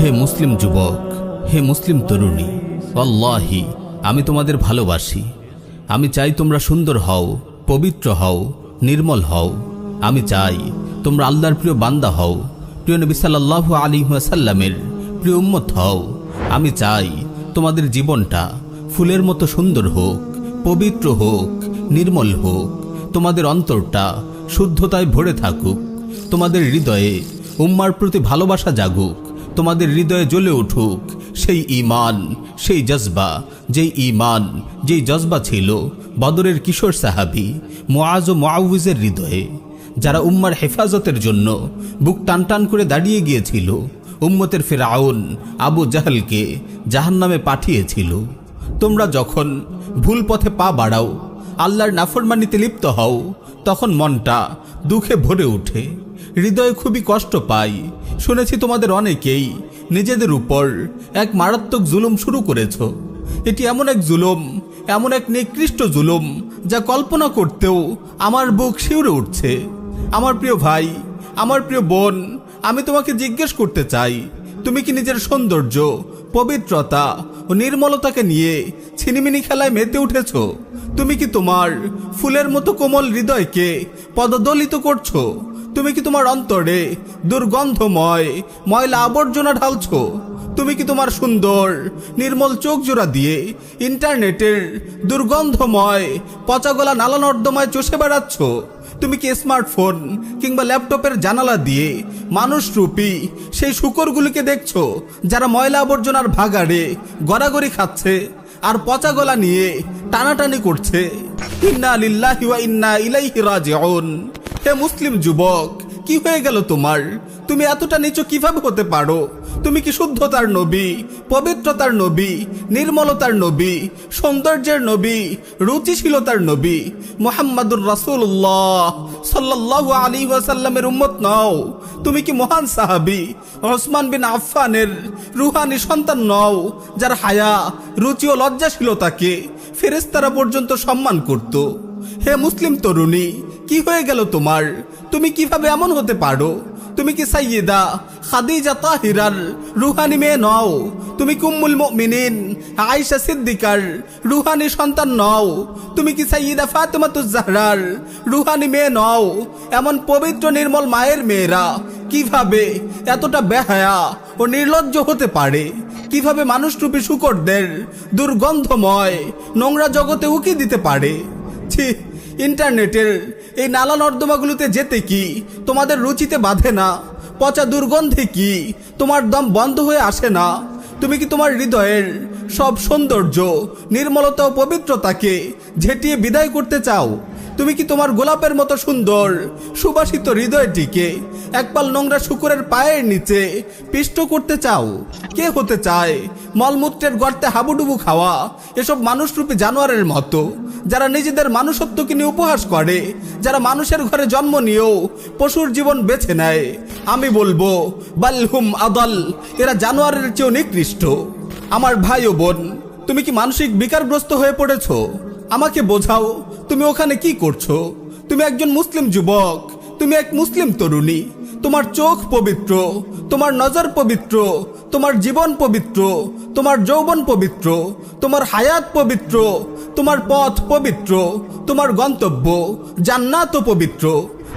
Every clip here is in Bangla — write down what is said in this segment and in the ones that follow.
হে মুসলিম যুবক, হে মুসলিম তরুণী, আল্লাহি আমি তোমাদের ভালোবাসি। আমি চাই তোমরা সুন্দর হও, পবিত্র হও, নির্মল হও। আমি চাই তোমরা আল্লাহর প্রিয় বান্দা হও, প্রিয় নবী সাল্লাল্লাহু আলাইহি ওয়াসাল্লামের প্রিয় উম্মত হও। আমি চাই তোমাদের জীবনটা ফুলের মতো সুন্দর হোক, পবিত্র হোক, নির্মল হোক। তোমাদের অন্তরটা শুদ্ধতায় ভরে থাকুক। তোমাদের হৃদয়ে উম্মার প্রতি ভালোবাসা জাগুক। তোমাদের হৃদয়ে জ্বলে উঠুক সেই ঈমান, সেই জজবা, যেই জজবা ছিল বদরের কিশোর সাহাবী মুআজ ও মুআউযের হৃদয়ে, যারা উম্মার হেফাজতের জন্য বুক টানটান করে দাঁড়িয়ে গিয়েছিল। উম্মতের ফিরআউন আবু জাহলকে জাহান্নামে পাঠিয়েছিল। তোমরা যখন ভুল পথে পা বাড়াও, আল্লাহর নাফরমানিতে লিপ্ত হও, তখন মনটা দুঃখে ভরে ওঠে, হৃদয়ে খুবই কষ্ট পাই। শুনেছি তোমাদের অনেকেই নিজেদের উপর এক মারাত্মক জুলুম শুরু করেছ। এটি এমন এক জুলুম, এমন এক নিকৃষ্ট জুলুম, যা কল্পনা করতেও আমার বুক শিউরে উঠছে। আমার প্রিয় ভাই, আমার প্রিয় বোন, আমি তোমাকে জিজ্ঞেস করতে চাই, তুমি কি নিজের সৌন্দর্য, পবিত্রতা ও নির্মলতাকে নিয়ে ছিনিমিনি খেলায় মেতে উঠেছ? তুমি কি তোমার ফুলের মতো কোমল হৃদয়কে পদদলিত করছো? তুমি কি তোমার অন্তরে দুর্গন্ধময় ময়লা আবর্জনা ঢালছ? তুমি কি তোমার সুন্দর নির্মল চোখ জোড়া দিয়ে ইন্টারনেটের দুর্গন্ধময় পচাগলা নালা নর্দমায় চষে বেড়াচ্ছ? তুমি কি স্মার্টফোন কিংবা ল্যাপটপের জানালা দিয়ে মানুষরূপী সেই শূকরগুলিকে দেখছো, যারা ময়লা আবর্জনার ভাগাড়ে গড়াগড়ি খাচ্ছে আর পচা গলা নিয়ে টানাটানি করছে? ইন্না লিল্লাহি ওয়া ইন্না ইলাইহি রাজিউন। হে মুসলিম যুবক, কি হয়ে গেল তোমার? তুমি এতটা নিচু কিভাবে হতে পারো? তুমি কি শুদ্ধতার নবী, পবিত্রতার নবী, নির্মলতার নবী, সৌন্দর্যের নবী, রুচিশীলতার নবী মুহাম্মাদুর রাসূলুল্লাহ সাল্লাল্লাহু আলাইহি ওয়াসাল্লামের উম্মত নও? তুমি কি মহান সাহাবী ওসমান বিন আফফানের রুহানি সন্তান নও, যার হায়া, রুচি ও লজ্জাশীলতাকে ফেরেশতারা পর্যন্ত সম্মান করত? হে মুসলিম তরুণী, কি হয়ে গেল তোমার? তুমি কিভাবে এমন হতে পারো? তুমি কি সাইয়্যিদা খাদিজা তাহিরার রুহানি মেয়ে নও? তুমি কি উম্মুল মুমিনিন আয়েশা সিদ্দিকার রুহানি সন্তান নও? তুমি কি সাইয়্যিদা ফাতেমাতুজ জাহরার রুহানি মেয়ে নও? এমন পবিত্র নির্মল মায়ের মেয়েরা কিভাবে এতটা বেহায়া ও নির্লজ্জ হতে পারে? কিভাবে মানুষরূপী শূকরদের দুর্গন্ধময় নোংরা জগতে উকি দিতে পারে? ছি, ইন্টারনেটের এই নালা নর্দমাগুলোতে যেতে কি তোমাদের রুচিতে বাঁধে না? পচা দুর্গন্ধে কি তোমার দম বন্ধ হয়ে আসে না? তুমি কি তোমার হৃদয়ের সব সৌন্দর্য, নির্মলতা ও পবিত্রতাকে ঝেঁটিয়ে বিদায় করতে চাও? তুমি কি তোমার গোলাপের মতো সুন্দর সুবাসিত হৃদয়টিকে একপাল নোংরা শূকরের পায়ের নিচে পিষ্ট করতে চাও? কে হতে চায় মলমূত্রের গর্তে হাবুডুবু খাওয়া এসব মানুষরূপী জানোয়ারের মতো, যারা নিজেদের মানুষত্বকে নিয়ে উপহাস করে, যারা মানুষের ঘরে জন্ম নিয়েও পশুর জীবন বেছে নেয়? আমি বলবো বালহুম আদাল, এরা জানোয়ারের চেয়েও নিকৃষ্ট। আমার ভাই ও বোন, তুমি কি মানসিক বিকারগ্রস্ত হয়ে পড়েছ? আমাকে বোঝাও, তুমি ওখানে কি করছো? তুমি একজন মুসলিম যুবক, তুমি এক মুসলিম তরুণী। তোমার চোখ পবিত্র, তোমার নজর পবিত্র, তোমার জীবন পবিত্র, তোমার যৌবন পবিত্র, তোমার হায়াত পবিত্র, তোমার পথ পবিত্র, তোমার গন্তব্য জান্নাত পবিত্র।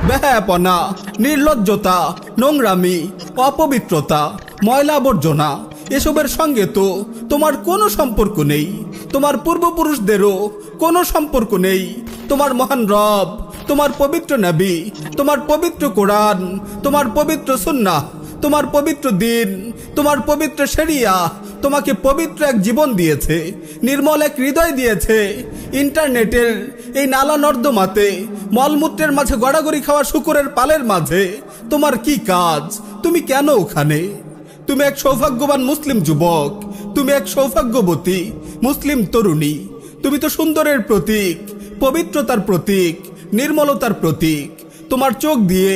বেহায়াপনা, নির্লজ্জতা, নোংরামি, অপবিত্রতা, ময়লা আবর্জনা এসবের সঙ্গে তো তোমার কোনো সম্পর্ক নেই। তোমার পূর্বপুরুষদেরও কোনো সম্পর্ক নেই। তোমার মহান রব, তোমার পবিত্র নবী, তোমার পবিত্র কোরআন, তোমার পবিত্র সুন্নাহ, তোমার পবিত্র দিন, তোমার পবিত্র শরিয়া তোমাকে পবিত্র এক জীবন দিয়েছে, নির্মল এক হৃদয় দিয়েছে। ইন্টারনেটের এই নালা নর্দমাতে মলমূত্রের মাঝে গড়াগড়ি খাওয়া শূকরের পালের মাঝে তোমার কি কাজ? তুমি কেন ওখানে? তুমি এক সৌভাগ্যবান মুসলিম যুবক, তুমি এক সৌভাগ্যবতী মুসলিম তরুণী। তুমি তো সুন্দরের প্রতীক, পবিত্রতার প্রতীক, নির্মলতার প্রতীক। তোমার চোখ দিয়ে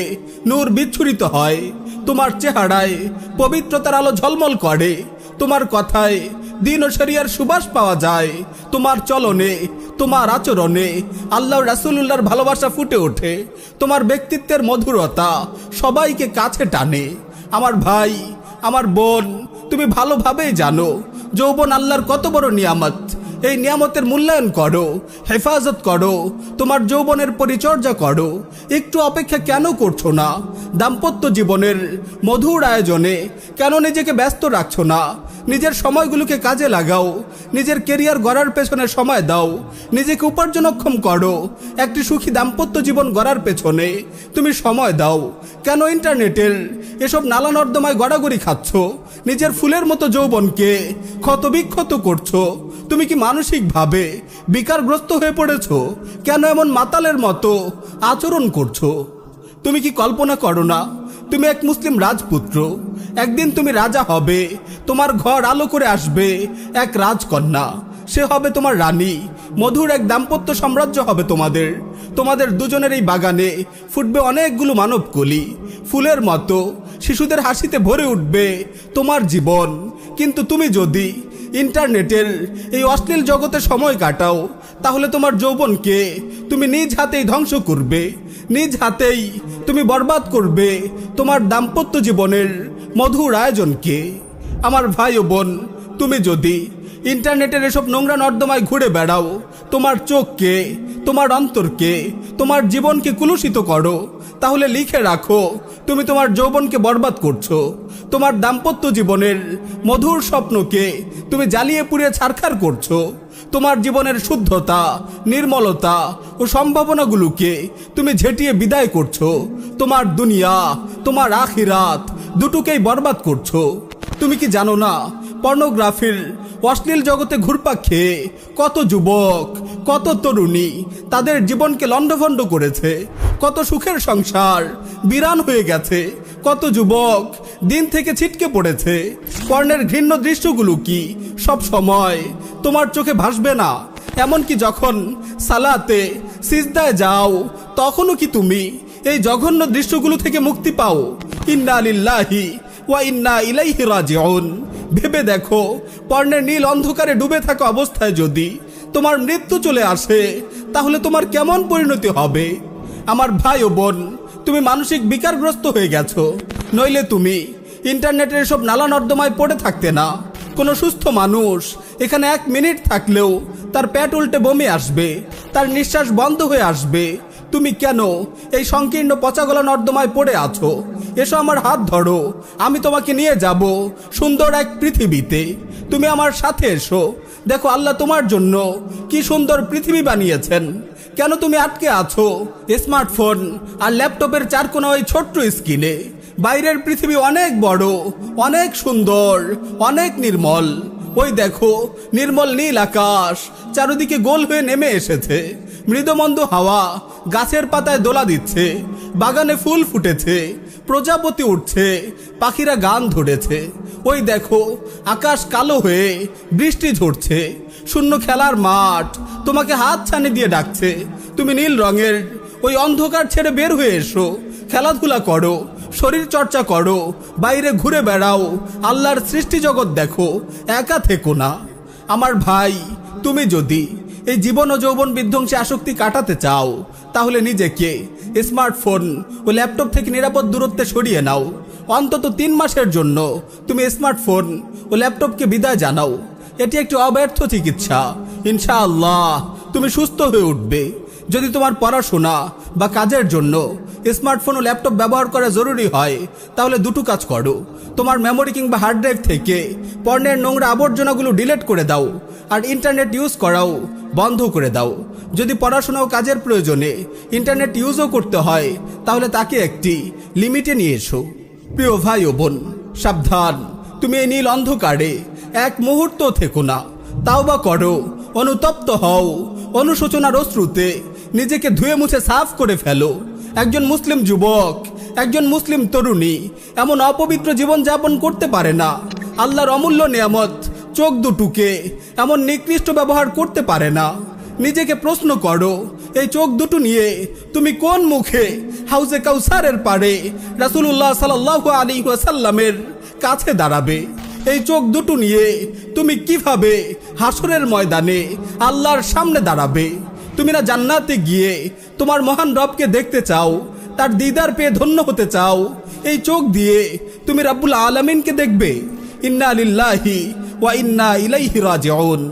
নূর বিচ্ছুরিত হয়, তোমার চেহারায় পবিত্রতার আলো ঝলমল করে, তোমার কথায় দিন ও শরিয়ার সুবাস পাওয়া যায়, তোমার চলনে, তোমার আচরণে আল্লাহ রাসূলুল্লাহর ভালোবাসা ফুটে ওঠে, তোমার ব্যক্তিত্বের মধুরতা সবাইকে কাছে টানে। আমার ভাই, আমার বোন, তুমি ভালোভাবেই জানো যৌবন আল্লাহর কত বড় নিয়ামত। এই নিয়ামতের মূল্যায়ন করো, হেফাজত করো, তোমার যৌবনের পরিচর্যা করো। একটু অপেক্ষা কেন করছো না? দাম্পত্য জীবনের মধুর আয়োজনে কেন নিজেকে ব্যস্ত রাখছো না? নিজের সময়গুলোকে কাজে লাগাও, নিজের কেরিয়ার গড়ার পেছনে সময় দাও, নিজেকে উপার্জনক্ষম করো। একটি সুখী দাম্পত্য জীবন গড়ার পেছনে তুমি সময় দাও। কেন ইন্টারনেটের এসব নালা নর্দমায় গড়াগড়ি খাচ্ছ? নিজের ফুলের মতো যৌবনকে ক্ষতবিক্ষত করছো। তুমি কি মানসিকভাবে বিকারগ্রস্ত হয়ে পড়েছো? কেন এমন মাতালের মতো আচরণ করছো? তুমি কি কল্পনা করো না তুমি এক মুসলিম রাজপুত্র? একদিন তুমি রাজা হবে, তোমার ঘর আলো করে আসবে এক রাজকন্যা, সে হবে তোমার রানী। মধুর এক দাম্পত্য সাম্রাজ্য হবে তোমাদের। তোমাদের দুজনের এই বাগানে ফুটবে অনেকগুলো মানবকলি, ফুলের মতো শিশুদের হাসিতে ভরে উঠবে তোমার জীবন। কিন্তু তুমি যদি ইন্টারনেটের এই অশ্লীল জগতে সময় কাটাও, তাহলে তোমার যৌবনকে তুমি নিজ হাতেই ধ্বংস করবে, নিজ হাতেই তুমি বরবাদ করবে তোমার দাম্পত্য জীবনের মধুর আয়োজনকে। আমার ভাই ও বোন, তুমি যদি ইন্টারনেটের এসব নোংরা নর্দমায় ঘুরে বেড়াও, তোমার চোখকে, তোমার অন্তরকে, তোমার জীবনকে কুলুষিত করো, তাহলে লিখে রাখো তুমি তোমার যৌবনকে বরবাদ করছো। তোমার দাম্পত্য জীবনের মধুর স্বপ্নকে তুমি জ্বালিয়ে পুড়িয়ে ছারখার করছো। তোমার জীবনের শুদ্ধতা, নির্মলতা ও সম্ভাবনাগুলোকে তুমি ঝেঁটিয়ে বিদায় করছো। তোমার দুনিয়া, তোমার আখিরাত দুটোকেই বরবাদ করছো। তুমি কি জানো না পর্নোগ্রাফির অশ্লীল জগতে ঘুরপাক খেয়ে কত যুবক, কত তরুণী তাদের জীবনকে লণ্ডভণ্ড করেছে? কত সুখের সংসার বিরান হয়ে গেছে, কত যুবক দিন থেকে ছিটকে পড়েছে। পর্নের ঘৃণ্য দৃশ্যগুলো কি সব সময় তোমার চোখে ভাসবে না? এমনকি যখন সালাতে সিজদায় যাও, তখনও কি তুমি এই জঘন্য দৃশ্যগুলো থেকে মুক্তি পাও? ইন্না লিল্লাহি ওয়া ইন্না ইলাইহি রাজিউন। ভেবে দেখো, পর্নের নীল অন্ধকারে ডুবে থাকা অবস্থায় যদি তোমার মৃত্যু চলে আসে, তাহলে তোমার কেমন পরিণতি হবে? আমার ভাই ও বোন, তুমি মানসিক বিকারগ্রস্ত হয়ে গেছো, নইলে তুমি ইন্টারনেটের এসব নালা নর্দমায় পড়ে থাকতে না। কোনো সুস্থ মানুষ এখানে 1 মিনিট থাকলেও তার পেট উল্টে বমি আসবে, তার নিঃশ্বাস বন্ধ হয়ে আসবে। তুমি কেন এই সংকীর্ণ পচাগলা নর্দমায় পড়ে আছো? এসো, আমার হাত ধরো, আমি তোমাকে নিয়ে যাব সুন্দর এক পৃথিবীতে। তুমি আমার সাথে এসো, দেখো আল্লাহ তোমার জন্য কি সুন্দর পৃথিবী বানিয়েছেন। কেন তুমি আটকে আছো স্মার্টফোন আর ল্যাপটপের চারকোনা ওই ছোট্ট স্ক্রিনে? বাইরের পৃথিবী অনেক বড়, অনেক সুন্দর, অনেক নির্মল। ওই দেখো, নির্মল নীল আকাশ চারিদিকে গোল হয়ে নেমে এসেছে। মৃদুমন্দ হাওয়া গাছের পাতায় দোলা দিচ্ছে, বাগানে ফুল ফুটেছে, প্রজাপতি উঠছে, পাখিরা গান ধরেছে। ওই দেখো, আকাশ কালো হয়ে বৃষ্টি ঝরছে, শূন্য খেলার মাঠ তোমাকে হাত ছানি দিয়ে ডাকছে। তুমি নীল রঙের ওই অন্ধকার ছেড়ে বের হয়ে এসো, খেলাধুলা করো, শরীর চর্চা করো, বাইরে ঘুরে বেড়াও, আল্লাহর সৃষ্টি জগৎ দেখো, একা থেকো না। আমার ভাই, তুমি যদি এই জীবন ও যৌবন বিধ্বংসী আসক্তি কাটাতে চাও, তাহলে নিজেকে স্মার্টফোন ও ল্যাপটপ থেকে নিরাপদ দূরত্বে সরিয়ে নাও। অন্তত 3 মাসের জন্য তুমি স্মার্টফোন ও ল্যাপটপকে বিদায় জানাও। এটি একটি অব্যর্থ চিকিৎসা। ইনশাআল্লাহ তুমি সুস্থ হয়ে উঠবে। যদি তোমার পড়াশোনা বা কাজের জন্য স্মার্টফোন ও ল্যাপটপ ব্যবহার করা জরুরি হয়, তাহলে দুটো কাজ করো। তোমার মেমোরি কিংবা হার্ড ড্রাইভ থেকে পর্নের নোংরা আবর্জনাগুলো ডিলিট করে দাও, আর ইন্টারনেট ইউজ করাও বন্ধ করে দাও। যদি পড়াশোনা ও কাজের প্রয়োজনে ইন্টারনেট ইউজও করতে হয়, তাহলে তাকে একটি লিমিটে নিয়ে এসো। প্রিয় ভাই ও বোন, সাবধান, তুমি এই নীল অন্ধকারে 1 মুহূর্ত থেকো না। তাওবা করো, অনুতপ্ত হও, অনুশোচনার অশ্রুতে নিজেকে ধুয়ে মুছে সাফ করে ফেলো। একজন মুসলিম যুবক, একজন মুসলিম তরুণী এমন অপবিত্র জীবন যাপন করতে পারে না। আল্লাহর অমূল্য নিয়ামত চোখ দুটোকে এমন নিকৃষ্ট ব্যবহার করতে পারে না। নিজেকে প্রশ্ন করো, এই চোখ দুটো নিয়ে তুমি কোন মুখে হাউজে কাউসারের পাড়ে রাসূলুল্লাহ সাল্লাল্লাহু আলাইহি ওয়াসাল্লামের কাছে দাঁড়াবে? এই চোখ দুটো নিয়ে তুমি কিভাবে হাসরের ময়দানে আল্লাহর সামনে দাঁড়াবে? তুমি না জান্নাতে গিয়ে তোমার মহান রবকে দেখতে চাও, তার দিদার পেয়ে ধন্য হতে চাও? এই চোখ দিয়ে তুমি রাব্বুল আলামিনকে দেখবে? ইন্না লিল্লাহি ওয়া ইন্না ইলাইহি রাজিউন।